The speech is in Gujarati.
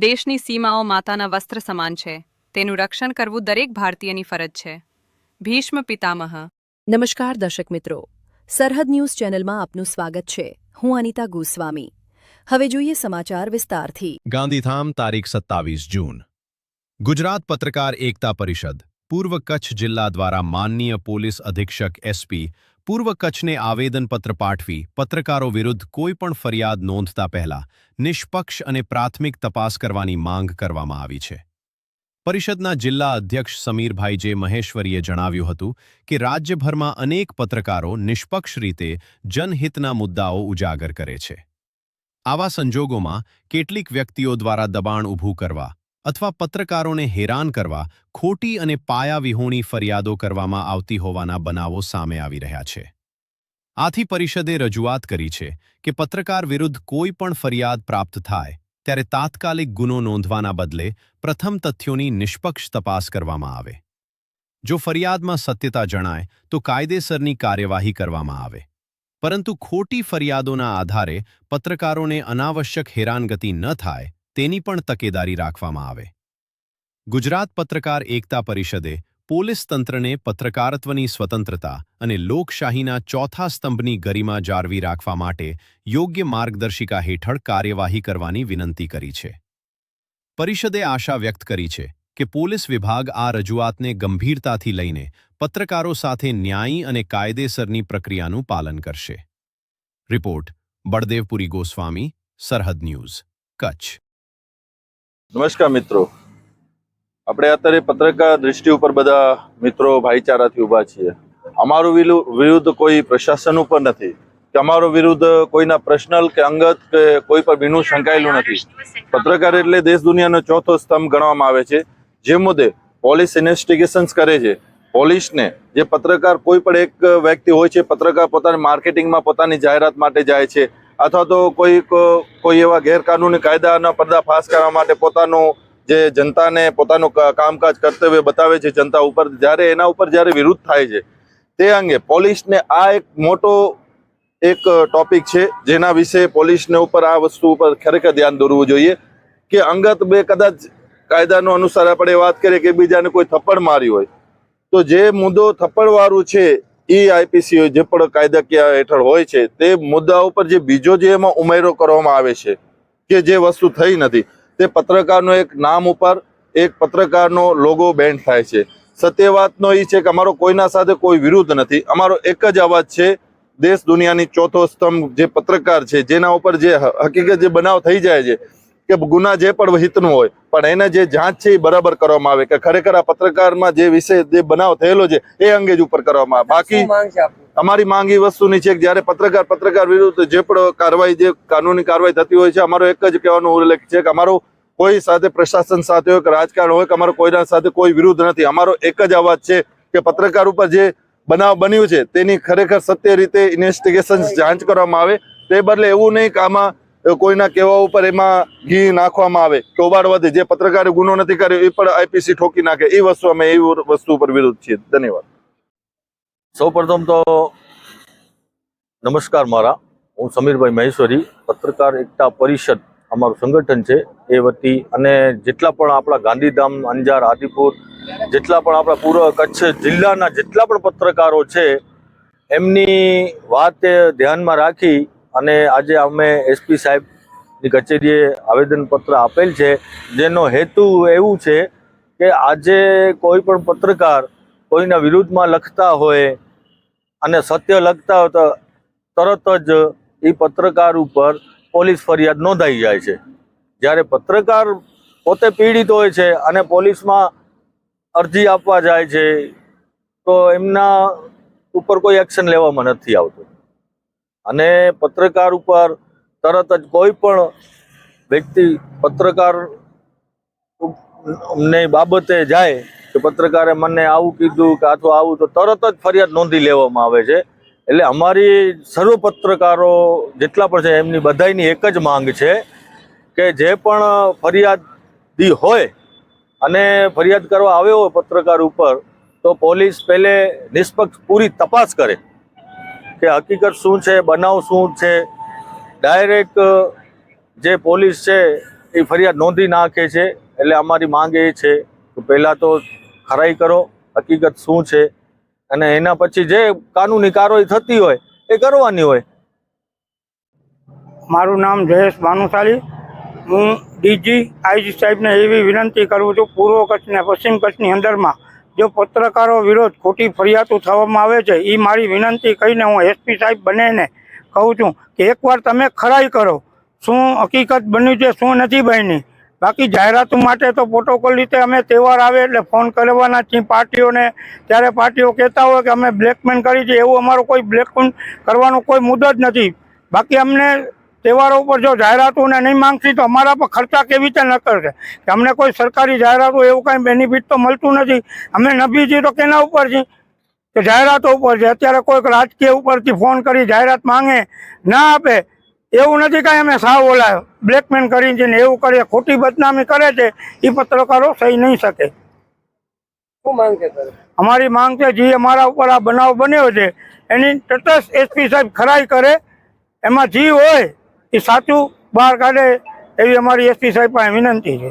દેશની સીમાઓ માતાના વસ્ત્ર સમાન છે. તેનું રક્ષણ કરવું દરેક ભારતીયની ફરજ છે. ભીષ્મ પિતામહ. નમસ્કાર દર્શક મિત્રો, સરહદ ન્યૂઝ ચેનલમાં આપનું સ્વાગત છે. હું અનિતા ગોસ્વામી. હવે જોઈએ સમાચાર વિસ્તારથી. ગાંધીધામ તારીખ 27 જૂન. ગુજરાત પત્રકાર એકતા પરિષદ પૂર્વ કચ્છ જિલ્લા દ્વારા માનનીય પોલીસ અધિક્ષક એસપી પૂર્વ કચ્છને આવેદનપત્ર પાઠવી પત્રકારો વિરુદ્ધ કોઈપણ ફરિયાદ નોંધતા પહેલા નિષ્પક્ષ અને પ્રાથમિક તપાસ કરવાની માંગ કરવામાં આવી છે. પરિષદના જિલ્લા અધ્યક્ષ સમીરભાઈ જે મહેશ્વરીએ જણાવ્યું હતું કે રાજ્યભરમાં અનેક પત્રકારો નિષ્પક્ષ રીતે જનહિતના મુદ્દાઓ ઉજાગર કરે છે. આવા સંજોગોમાં કેટલીક વ્યક્તિઓ દ્વારા દબાણ ઊભું કરવા અથવા પત્રકારોને હેરાન કરવા ખોટી અને પાયાવિહોણી ફરિયાદો કરવામાં આવતી હોવાના બનાવો સામે આવી રહ્યા છે. આથી પરિષદે રજૂઆત કરી છે કે પત્રકાર વિરુદ્ધ કોઈ પણ ફરિયાદ પ્રાપ્ત થાય ત્યારે તાત્કાલિક ગુનો નોંધવાના બદલે પ્રથમ તથ્યોની નિષ્પક્ષ તપાસ કરવામાં આવે. જો ફરિયાદમાં સત્યતા જણાય તો કાયદેસરની કાર્યવાહી કરવામાં આવે, પરંતુ ખોટી ફરિયાદોના આધારે પત્રકારોને અનાવશ્યક હેરાનગતિ ન થાય તેની પણ તકેદારી રાખવામાં આવે. ગુજરાત પત્રકાર એકતા પરિષદે પોલીસ તંત્રને પત્રકારત્વની સ્વતંત્રતા અને લોકશાહીના ચોથા સ્તંભની ગરિમા જાળવી રાખવા માટે યોગ્ય માર્ગદર્શિકા હેઠળ કાર્યવાહી કરવાની વિનંતી કરી છે. પરિષદે આશા વ્યક્ત કરી છે કે પોલીસ વિભાગ આ રજૂઆતને ગંભીરતાથી લઈને પત્રકારો સાથે ન્યાયી અને કાયદેસરની પ્રક્રિયાનું પાલન કરશે. રિપોર્ટ બળદેવપુરી ગોસ્વામી, સરહદ ન્યૂઝ, કચ્છ. નમસ્કાર મિત્રો, આપણે અત્યારે પત્રકાર દ્રષ્ટિ ઉપર બધા મિત્રો ભાઈચારાથી ઊભા છીએ. અમારું વિરુદ્ધ કોઈ પ્રશાસન ઉપર નથી કે અમારો વિરુદ્ધ કોઈના પર્સનલ કે અંગત કે કોઈ પર બીનું સંકળાયેલું નથી. પત્રકાર એટલે દેશ દુનિયાનો ચોથો સ્તંભ ગણવામાં આવે છે. જે મુદ્દે પોલીસ ઇન્વેસ્ટિગેશન્સ કરે છે. પોલીસને જે પત્રકાર કોઈ પણ એક વ્યક્તિ હોય છે, પત્રકાર પોતાની માર્કેટિંગમાં પોતાની જાહેરાત માટે જાય છે અથવા તો કોઈ એવા ગેરકાનૂની કાયદાના પર્દાફાશ કરવા માટે પોતાનું જે જનતાને પોતાનું કામકાજ કર્તવ્ય બતાવે છે જનતા ઉપર, જ્યારે એના ઉપર જ્યારે વિરુદ્ધ થાય છે તે અંગે પોલીસને આ એક મોટો ટોપિક છે જેના વિશે પોલીસને ઉપર આ વસ્તુ ઉપર ખરેખર ધ્યાન દોરવું જોઈએ કે અંગત બે કદાચ કાયદાનો અનુસાર આપણે વાત કરીએ કે બીજાને કોઈ થપ્પડ મારી હોય તો જે મુદ્દો થપ્પડવાળું છે એ આઈપીસી જે પણ કાયદાકીય હેઠળ હોય છે તે મુદ્દા ઉપર જે બીજો જે એમાં ઉમેરો કરવામાં આવે છે કે જે વસ્તુ થઈ નથી તે પત્રકારનો એક નામ ઉપર એક પત્રકારનો લોગો બેન્ડ થાય છે. સત્ય વાતનો એ છે કે અમારો કોઈના સાથે કોઈ વિરુદ્ધ નથી. અમારો એક જ અવાજ છે, દેશ દુનિયાની ચોથો સ્તંભ જે પત્રકાર છે જેના ઉપર જે હકીકત જે બનાવ થઈ જાય છે કે ગુના જે પણ હિતનું હોય પણ એને જે જાંચ છે એ બરાબર કરવામાં આવે કે ખરેખર આ પત્રકારમાં જે વિષય જે બનાવ થયેલો છે એ અંગે જ ઉપર કરવામાં આવે. બાકી અમારી માંગ એ વસ્તુની છે કે જ્યારે પત્રકાર વિરુદ્ધ જે પણ કાર્યવાહી જે કાનૂની કાર્યવાહી થતી હોય છે, અમારો એક જ કહેવાનો ઉલ્લેખ છે કે અમારો કોઈ સાથે પ્રશાસન સાથે હોય કે રાજકારણ હોય કે અમારો કોઈના સાથે કોઈ વિરુદ્ધ નથી. અમારો એક જ અવાજ છે કે પત્રકાર ઉપર જે બનાવ બન્યું છે તેની ખરેખર સત્ય રીતે ઇન્વેસ્ટિગેશન જાંચ કરવામાં આવે. તે બદલે એવું નહીં કે આમાં કોઈના કહેવા ઉપર એમાં ઘી નાખવામાં આવે કે ઉબાડ વધે. જે પત્રકારે ગુનો નથી કર્યો એ પણ આઈપીસી ઠોકી નાખે. એ વસ્તુ અમે એ વસ્તુ ઉપર વિરુદ્ધ છીએ. ધન્યવાદ. સૌપ્રથમ તો નમસ્કાર મારા. હું સમીરભાઈ મહેશ્વરી, પત્રકાર એકતા પરિષદ અમારું સંગઠન છે એ વતી, અને જેટલા પણ આપણા ગાંધીધામ, અંજાર, આદિપુર, જેટલા પણ આપણા પૂર્વ કચ્છ જિલ્લાના જેટલા પણ પત્રકારો છે એમની વાત ધ્યાનમાં રાખી અને આજે અમે એસપી સાહેબની કચેરીએ આવેદનપત્ર આપેલ છે, જેનો હેતુ એવું છે કે આજે કોઈ પણ પત્રકાર કોઈના વિરુદ્ધમાં લખતા હોય અને સત્ય લખતા હોય તો તરત જ એ પત્રકાર ઉપર પોલીસ ફરિયાદ નોંધાઈ જાય છે. જ્યારે પત્રકાર પોતે પીડિત હોય છે અને પોલીસમાં અરજી આપવા જાય છે તો એમના ઉપર કોઈ એક્શન લેવામાં નથી આવતું. અને પત્રકાર ઉપર તરત જ કોઈ પણ વ્યક્તિ પત્રકાર ને બાબતે જાય કે પત્રકારે મને આવું કીધું કે અથવા આવું, તો તરત જ ફરિયાદ નોંધી લેવામાં આવે છે. એટલે અમારી સર્વ પત્રકારો જેટલા પણ છે એમની બધાની એક જ માંગ છે કે જે પણ ફરિયાદી હોય અને ફરિયાદ કરવા આવ્યો હોય પત્રકાર ઉપર તો પોલીસ પહેલે નિષ્પક્ષ પૂરી તપાસ કરે કે હકીકત શું છે, બનાવ શું છે. ડાયરેક્ટ જે પોલીસ છે એ ફરિયાદ નોંધી નાખે છે. એટલે અમારી માંગ એ છે કે પહેલાં તો ખરાઈ કરો, હકીકત શું છે, અને એના પછી જે કાનૂની કાર્યવાહી થતી હોય એ કરવાની હોય. મારું નામ જયેશ ભાનુશાલી. હું ડીજી આઈજી સાહેબને એવી વિનંતી કરું છું, પૂર્વ કચ્છ ને પશ્ચિમ કચ્છની અંદરમાં જો પત્રકારો વિરોધ ખોટી ફરિયાદો થવામાં આવે છે, એ મારી વિનંતી કહીને હું એસપી સાહેબ બંનેને કહું છું કે એકવાર તમે ખરાઈ કરો, શું હકીકત બન્યું છે, શું નથી બની. બાકી જાહેરાતો માટે તો પ્રોટોકોલ રીતે અમે તહેવાર આવે એટલે ફોન કરવાના છીએ પાર્ટીઓને. ત્યારે પાર્ટીઓ કહેતા હોય કે અમે બ્લેકમેલ કરી છે, એવું અમારું કોઈ બ્લેકમેલ કરવાનો કોઈ મુદ્દો જ નથી. બાકી અમને તહેવારો ઉપર જો જાહેરાતોને નહીં માંગશી તો અમારા પર ખર્ચા કેવી રીતે ન કરશે કે અમને કોઈ સરકારી જાહેરાતો એવું કાંઈ બેનિફિટ તો મળતું નથી. અમે નભી છીએ તો કેના ઉપર છીએ કે જાહેરાતો ઉપર છે. અત્યારે કોઈક રાજકીય ઉપરથી ફોન કરી જાહેરાત માંગે, ના આપે, એવું નથી કાંઈ અમે સાવ ઓલા બ્લેકમેલ કરી છે ને એવું કરીએ, ખોટી બદનામી કરે છે, એ પત્રકારો સહી નહીં શકે. અમારી માંગ છે જે અમારા ઉપર આ બનાવ બન્યો છે એની તટસ્થ એસપી સાહેબ ખરાઈ કરે, એમાં જે હોય એ સાચું બહાર કાઢે એવી અમારી એસપી સાહેબ પાસે વિનંતી છે.